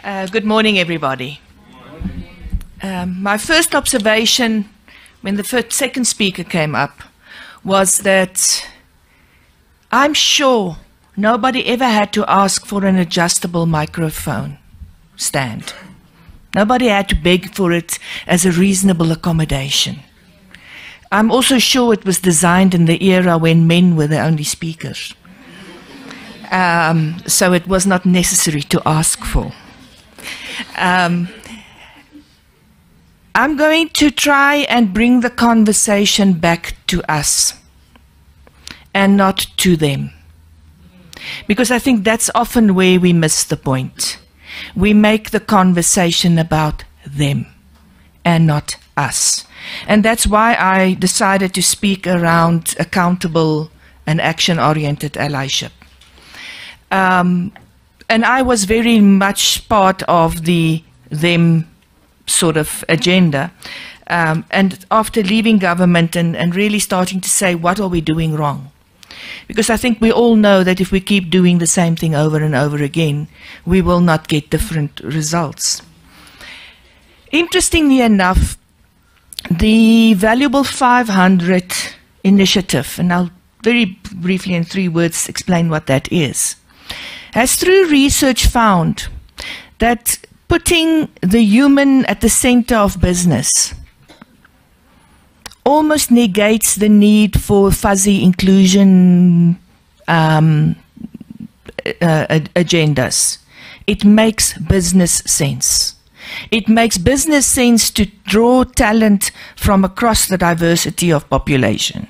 Good morning, everybody. My first observation when the second speaker came up was that I'm sure nobody ever had to ask for an adjustable microphone stand. Nobody had to beg for it as a reasonable accommodation. I'm also sure it was designed in the era when men were the only speakers. So it was not necessary to ask for. I'm going to try and bring the conversation back to us and not to them, because I think that's often where we miss the point. We make the conversation about them and not us. And that's why I decided to speak around accountable and action-oriented allyship. And I was very much part of the them sort of agenda. And after leaving government and really starting to say, what are we doing wrong? Because I think we all know that if we keep doing the same thing over and over again, we will not get different results. Interestingly enough, the Valuable 500 initiative, and I'll very briefly in 3 words explain what that is, has through research found that putting the human at the center of business almost negates the need for fuzzy inclusion agendas. It makes business sense. It makes business sense to draw talent from across the diversity of population.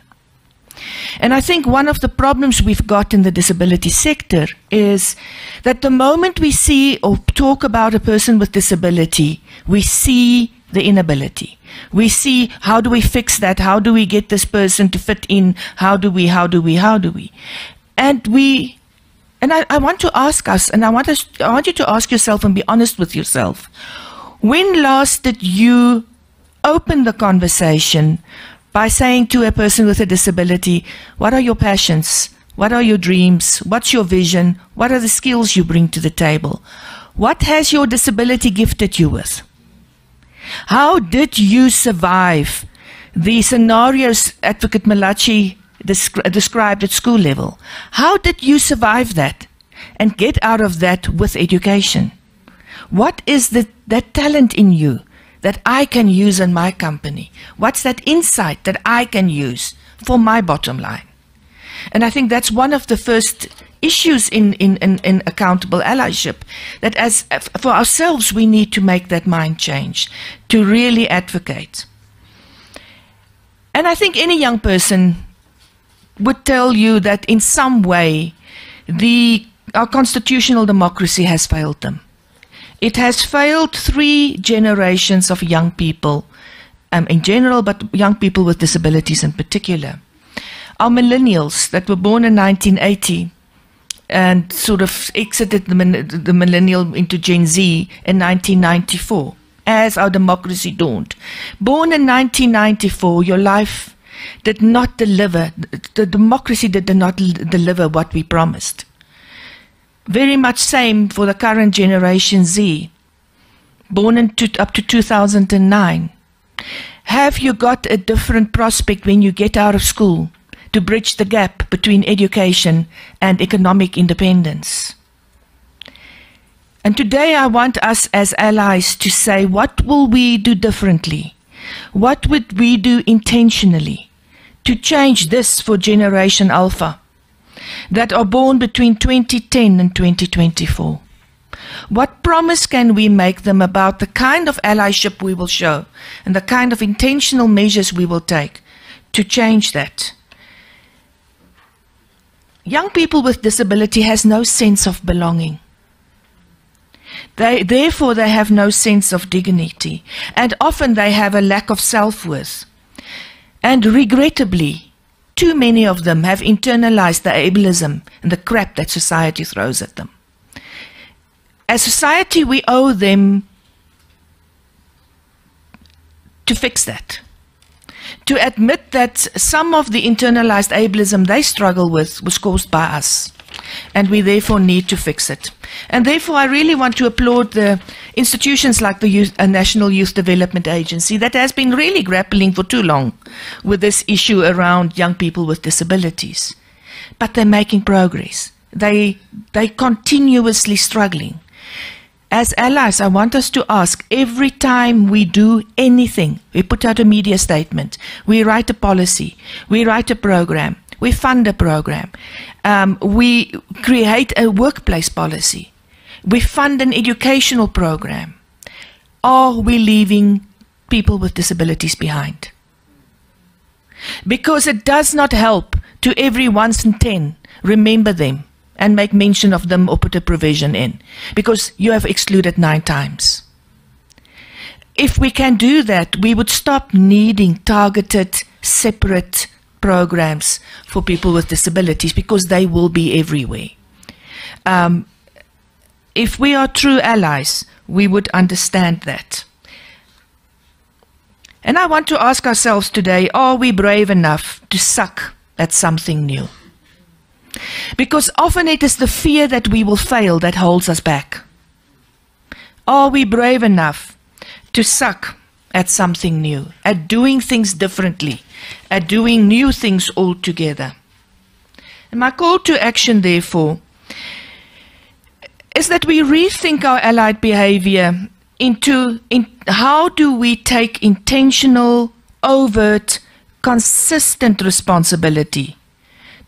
And I think one of the problems we've got in the disability sector is that the moment we see or talk about a person with disability, we see the inability. We see, how do we fix that? How do we get this person to fit in? How do we? And I want to ask us, and I want you to ask yourself and be honest with yourself. When last did you open the conversation by saying to a person with a disability, what are your passions? What are your dreams? What's your vision? What are the skills you bring to the table? What has your disability gifted you with? How did you survive the scenarios Advocate Malachi described at school level? How did you survive that and get out of that with education? What is that talent in you that I can use in my company? What's that insight that I can use for my bottom line? And I think that's one of the first issues in accountable allyship, that for ourselves we need to make that mind change, to really advocate. And I think any young person would tell you that in some way our constitutional democracy has failed them. It has failed 3 generations of young people in general, but young people with disabilities in particular. Our millennials that were born in 1980 and sort of exited the millennial into Gen Z in 1994, as our democracy dawned. Born in 1994, your life did not deliver, the democracy did not deliver what we promised. Very much same for the current Generation Z, born up to 2009. Have you got a different prospect when you get out of school to bridge the gap between education and economic independence? And today I want us as allies to say, what will we do differently? What would we do intentionally to change this for Generation Alpha that are born between 2010 and 2024? What promise can we make them about the kind of allyship we will show and the kind of intentional measures we will take to change that? Young people with disability has no sense of belonging. Therefore, they have no sense of dignity, and often they have a lack of self-worth. And regrettably, too many of them have internalized the ableism and the crap that society throws at them. As society, we owe them to fix that, to admit that some of the internalized ableism they struggle with was caused by us. And we therefore need to fix it. And therefore I really want to applaud the institutions like the National Youth Development Agency that has been really grappling for too long with this issue around young people with disabilities. But they're making progress. They're continuously struggling. As allies, I want us to ask, every time we do anything, we put out a media statement, we write a policy, we write a program, we fund a program, we create a workplace policy, we fund an educational program, are we leaving people with disabilities behind? Because it does not help to every once in 10 remember them and make mention of them or put a provision in, because you have excluded 9 times. If we can do that, we would stop needing targeted, separate programs for people with disabilities, because they will be everywhere. If we are true allies, we would understand that. And I want to ask ourselves today, are we brave enough to suck at something new? Because often it is the fear that we will fail that holds us back. Are we brave enough to suck at something new, at doing things differently, at doing new things altogether? And my call to action, therefore, is that we rethink our allied behavior into how do we take intentional, overt, consistent responsibility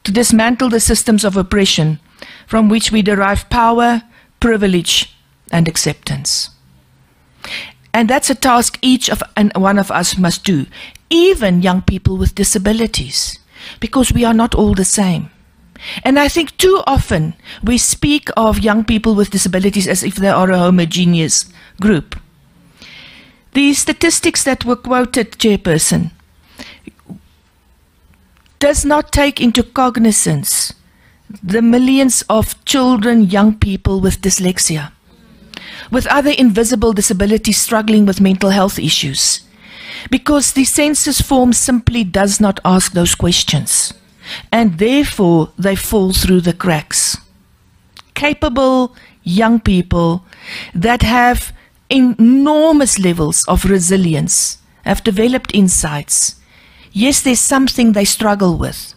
to dismantle the systems of oppression from which we derive power, privilege, and acceptance. And that's a task each and one of us must do, even young people with disabilities, because we are not all the same. And I think too often we speak of young people with disabilities as if they are a homogeneous group. The statistics that were quoted, Chairperson, does not take into cognizance the millions of children, young people with dyslexia, with other invisible disabilities struggling with mental health issues, because the census form simply does not ask those questions, and therefore they fall through the cracks. Capable young people that have enormous levels of resilience, have developed insights. Yes, there's something they struggle with,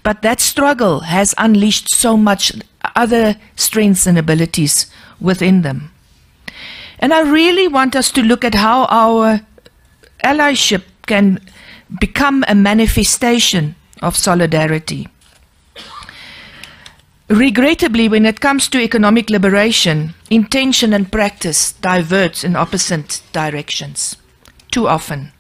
but that struggle has unleashed so much other strengths and abilities within them. And I really want us to look at how our allyship can become a manifestation of solidarity. Regrettably, when it comes to economic liberation, intention and practice diverge in opposite directions, too often.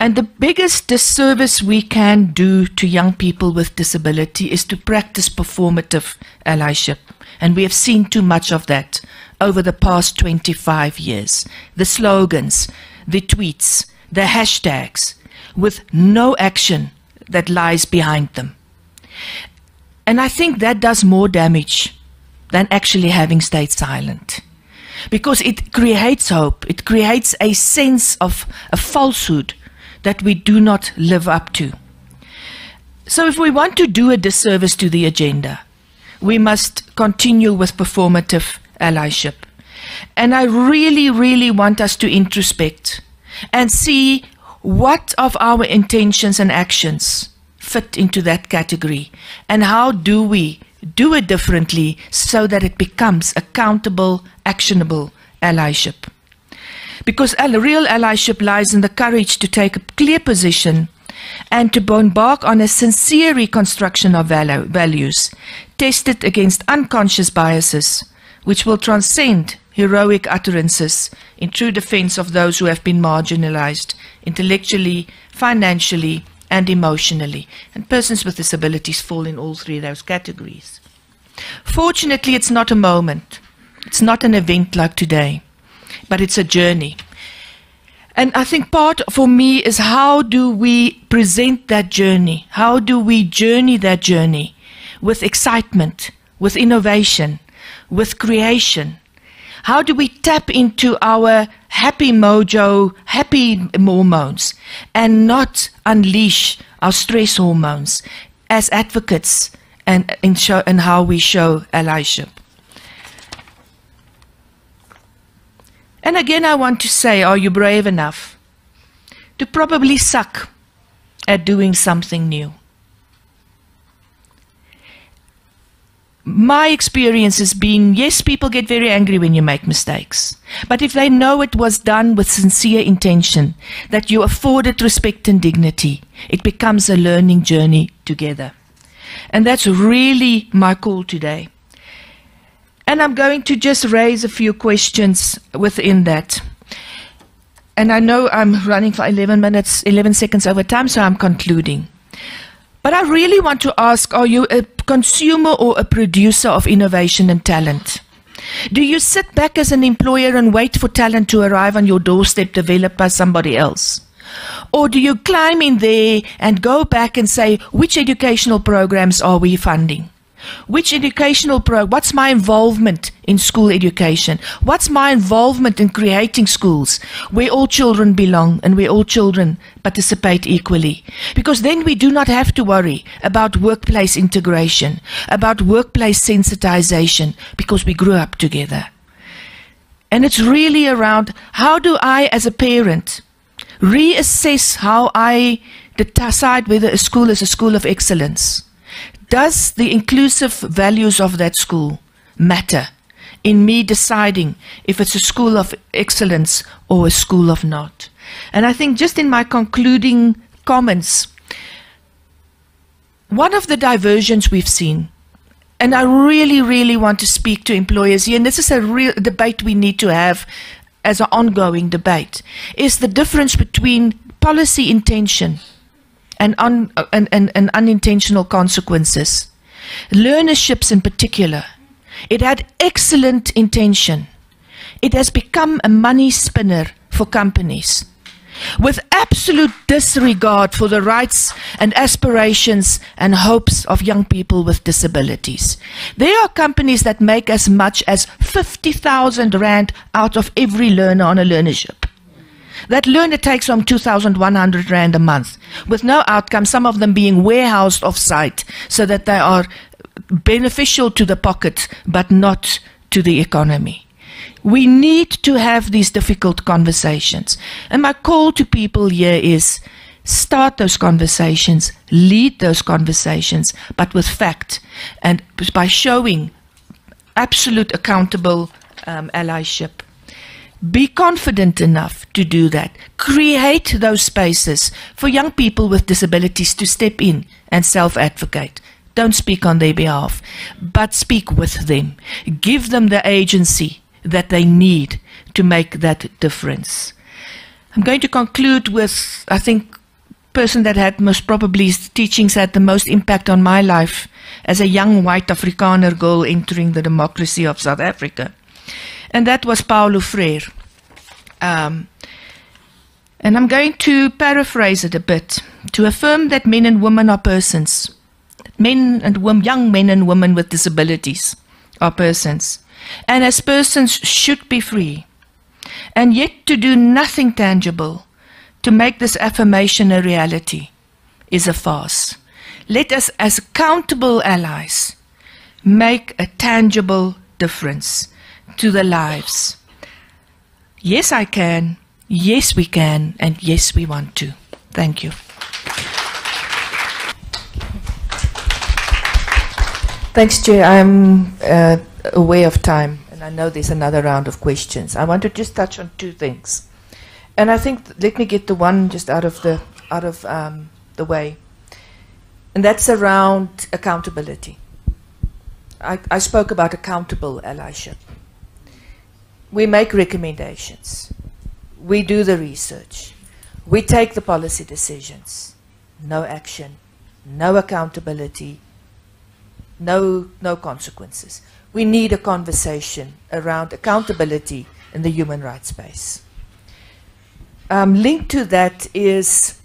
And the biggest disservice we can do to young people with disability is to practice performative allyship. And we have seen too much of that over the past 25 years. The slogans, the tweets, the hashtags, with no action that lies behind them. And I think that does more damage than actually having stayed silent. Because it creates hope, it creates a sense of a falsehood that we do not live up to. So if we want to do a disservice to the agenda, we must continue with performative allyship. And I really, really want us to introspect and see what of our intentions and actions fit into that category, and how do we do it differently so that it becomes accountable, actionable allyship. Because real allyship lies in the courage to take a clear position and to embark on a sincere reconstruction of values, tested against unconscious biases, which will transcend heroic utterances in true defense of those who have been marginalized intellectually, financially, and emotionally. And persons with disabilities fall in all three of those categories. Fortunately, it's not a moment. It's not an event like today, but it's a journey. And I think part for me is, how do we present that journey? How do we journey that journey with excitement, with innovation, with creation? How do we tap into our happy mojo, happy hormones, and not unleash our stress hormones as advocates and how we show allyship? And again, I want to say, are you brave enough to probably suck at doing something new? My experience has been, yes, people get very angry when you make mistakes. But if they know it was done with sincere intention, that you afforded respect and dignity, it becomes a learning journey together. And that's really my call today. And I'm going to just raise a few questions within that. And I know I'm running for 11 seconds over time, so I'm concluding. But I really want to ask, are you a consumer or a producer of innovation and talent? Do you sit back as an employer and wait for talent to arrive on your doorstep developed by somebody else? Or do you climb in there and go back and say, which educational programs are we funding? Which educational what's my involvement in school education? What's my involvement in creating schools where all children belong and where all children participate equally? Because then we do not have to worry about workplace integration, about workplace sensitization, because we grew up together. And it's really around, how do I as a parent reassess how I decide whether a school is a school of excellence? Does the inclusive values of that school matter in me deciding if it's a school of excellence or a school of not? And I think just in my concluding comments, one of the diversions we've seen, and I really, really want to speak to employers here, and this is a real debate we need to have as an ongoing debate, is the difference between policy intention and unintentional consequences. Learnerships in particular. It had excellent intention. It has become a money spinner for companies, with absolute disregard for the rights and aspirations and hopes of young people with disabilities. There are companies that make as much as 50,000 Rand out of every learner on a learnership. That learner takes home 2,100 Rand a month, with no outcome, some of them being warehoused off-site, so that they are beneficial to the pocket, but not to the economy. We need to have these difficult conversations. And my call to people here is, start those conversations, lead those conversations, but with fact, and by showing absolute accountable allyship. Be confident enough to do that. Create those spaces for young people with disabilities to step in and self-advocate. Don't speak on their behalf, but speak with them. Give them the agency that they need to make that difference. I'm going to conclude with, I think, person that had most probably teachings had the most impact on my life as a young white Afrikaner girl entering the democracy of South Africa. And that was Paulo Freire. And I'm going to paraphrase it a bit. To affirm that men and women are persons. Young men and women with disabilities are persons. And as persons should be free. And yet to do nothing tangible to make this affirmation a reality is a farce. Let us, as accountable allies, make a tangible difference to the lives. Yes, I can. Yes, we can. And yes, we want to. Thank you. Thanks, Chair. I'm aware of time, and I know there's another round of questions. I want to just touch on two things. And I think, let me get the one just out of the way. And that's around accountability. I spoke about accountable allyship. We make recommendations. We do the research. We take the policy decisions. No action, no accountability, no consequences. We need a conversation around accountability in the human rights space. Linked to that is,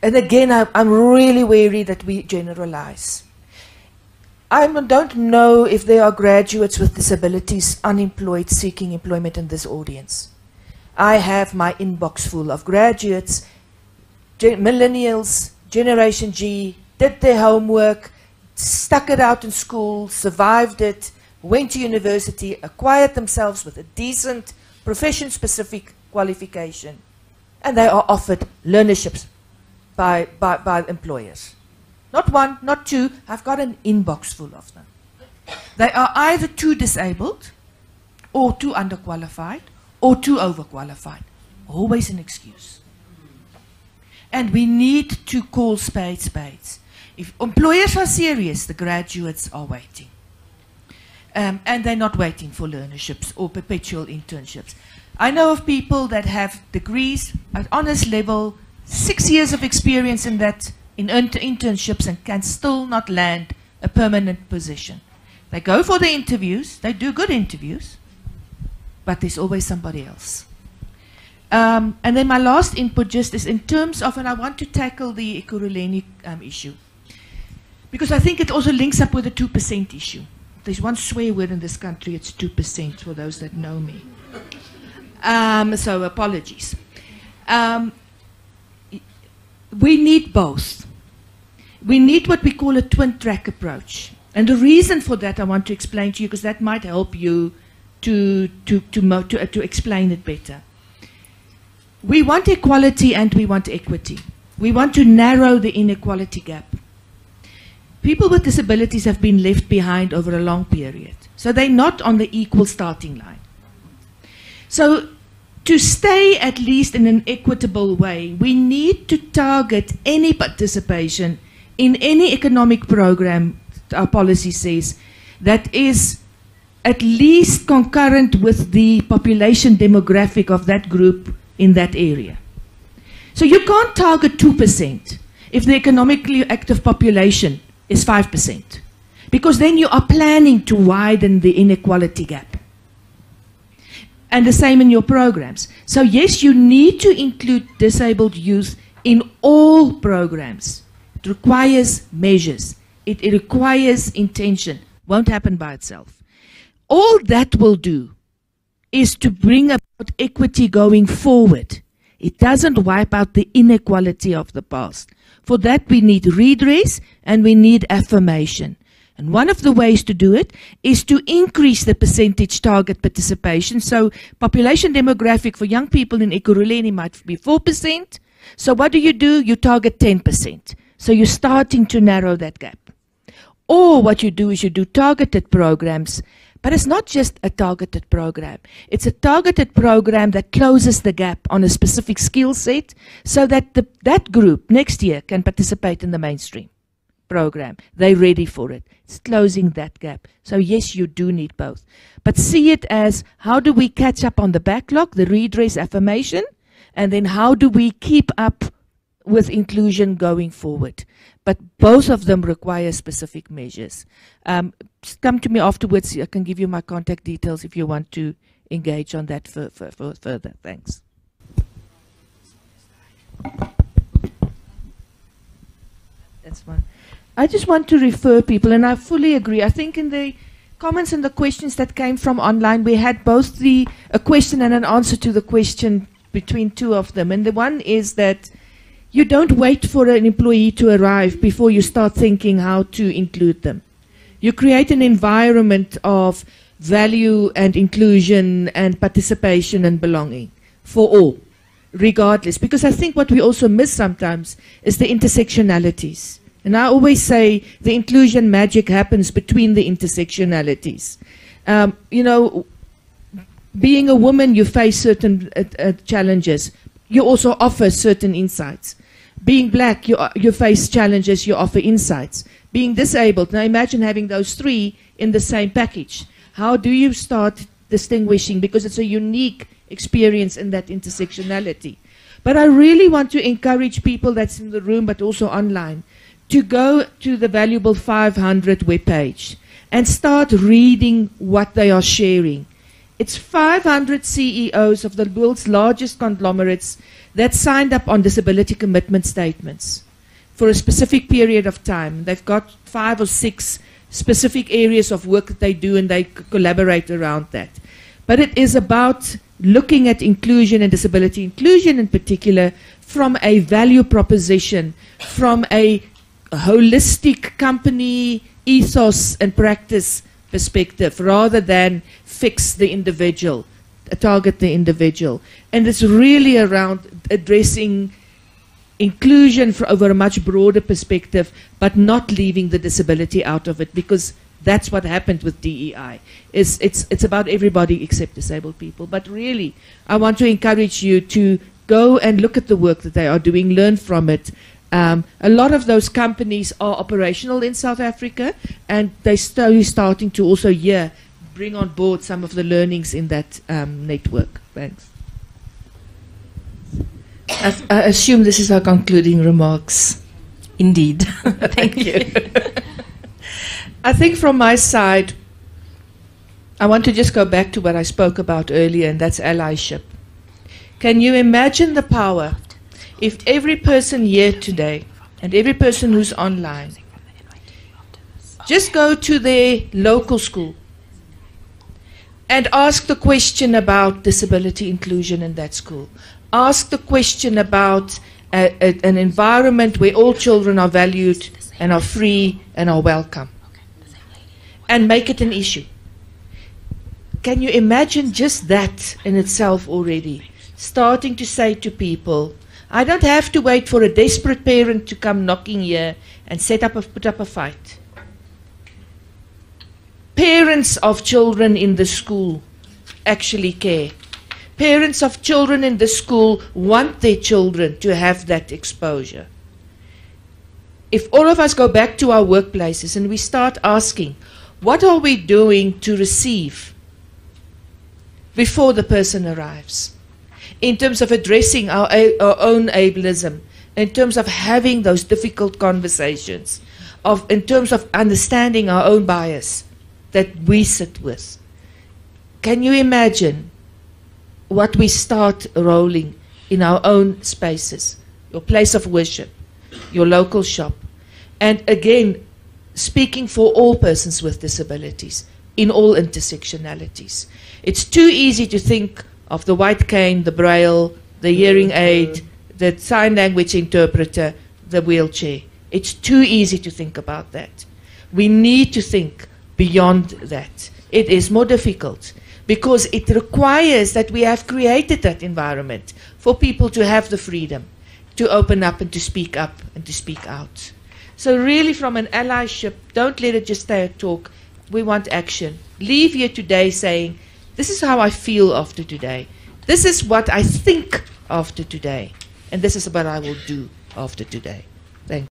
and again, I'm really wary that we generalize. I don't know if there are graduates with disabilities unemployed seeking employment in this audience. I have my inbox full of graduates, millennials, Generation G, did their homework, stuck it out in school, survived it, went to university, acquired themselves with a decent profession-specific qualification, and they are offered learnerships by employers. Not one, not two, I've got an inbox full of them. They are either too disabled, or too underqualified, or too overqualified. Always an excuse. And we need to call spades spades. If employers are serious, the graduates are waiting. And they're not waiting for learnerships or perpetual internships. I know of people that have degrees at honors level, 6 years of experience in that, in internships, and can still not land a permanent position. They go for the interviews, they do good interviews, but there's always somebody else. And then my last input just is in terms of, and I want to tackle the Ekurhuleni issue, because I think it also links up with the 2% issue. There's one swear word in this country, it's 2% for those that know me. So apologies. We need both. We need what we call a twin-track approach. And the reason for that I want to explain to you, because that might help you to explain it better. We want equality and we want equity. We want to narrow the inequality gap. People with disabilities have been left behind over a long period. So they're not on the equal starting line. So to stay at least in an equitable way, we need to target any participation in any economic program, our policy says, that is at least concurrent with the population demographic of that group in that area. So you can't target 2% if the economically active population is 5%, because then you are planning to widen the inequality gap. And the same in your programs. So yes, you need to include disabled youth in all programs. It requires measures. It requires intention. Won't happen by itself. All that will do is to bring about equity going forward. It doesn't wipe out the inequality of the past. For that we need redress and we need affirmation. And one of the ways to do it is to increase the percentage target participation. So population demographic for young people in Ekurhuleni might be 4%. So what do? You target 10%. So you're starting to narrow that gap. Or what you do is you do targeted programs. But it's not just a targeted program. It's a targeted program that closes the gap on a specific skill set so that that group next year can participate in the mainstream program. They're ready for it. It's closing that gap. So yes, you do need both. But see it as, how do we catch up on the backlog, the redress, affirmation, and then how do we keep up with inclusion going forward? But both of them require specific measures. Come to me afterwards. I can give you my contact details if you want to engage on that further. Thanks. That's one. I just want to refer people, and I fully agree. I think in the comments and the questions that came from online, we had both a question and an answer to the question between two of them. And the one is that you don't wait for an employee to arrive before you start thinking how to include them. You create an environment of value and inclusion and participation and belonging for all, regardless. Because I think what we also miss sometimes is the intersectionalities. And I always say the inclusion magic happens between the intersectionalities. You know, being a woman, you face certain challenges. You also offer certain insights. Being black, you face challenges, you offer insights. Being disabled, now imagine having those three in the same package. How do you start distinguishing? Because it's a unique experience in that intersectionality. But I really want to encourage people that's in the room but also online to go to the Valuable 500 webpage and start reading what they are sharing. It's 500 CEOs of the world's largest conglomerates that signed up on disability commitment statements for a specific period of time. They've got 5 or 6 specific areas of work that they do, and they collaborate around that. But it is about looking at inclusion and disability inclusion in particular from a value proposition, from a holistic company ethos and practice perspective, rather than fix the individual, target the individual. And it's really around addressing inclusion over a much broader perspective, but not leaving the disability out of it, because that's what happened with DEI. It's about everybody except disabled people. But really, I want to encourage you to go and look at the work that they are doing, learn from it. A lot of those companies are operational in South Africa, and they're starting to also bring on board some of the learnings in that network. Thanks. I assume this is our concluding remarks. Indeed. Thank you. I think from my side, I want to just go back to what I spoke about earlier, and that's allyship. Can you imagine the power if every person here today and every person who's online just go to their local school and ask the question about disability inclusion in that school? Ask the question about an environment where all children are valued and are free and are welcome, and make it an issue. Can you imagine just that in itself already? Starting to say to people, I don't have to wait for a desperate parent to come knocking here and put up a fight. Parents of children in the school actually care. Parents of children in the school want their children to have that exposure. If all of us go back to our workplaces and we start asking, what are we doing to receive before the person arrives? In terms of addressing our own ableism, in terms of having those difficult conversations, in terms of understanding our own bias that we sit with. Can you imagine what we start rolling in our own spaces, your place of worship, your local shop, and again, speaking for all persons with disabilities in all intersectionalities. It's too easy to think of the white cane, the braille, the hearing aid, the sign language interpreter, the wheelchair. It's too easy to think about that. We need to think beyond that. It is more difficult because it requires that we have created that environment for people to have the freedom to open up and to speak out. So really, from an allyship, don't let it just stay a talk. We want action. Leave here today saying, this is how I feel after today. This is what I think after today. And this is what I will do after today. Thank you.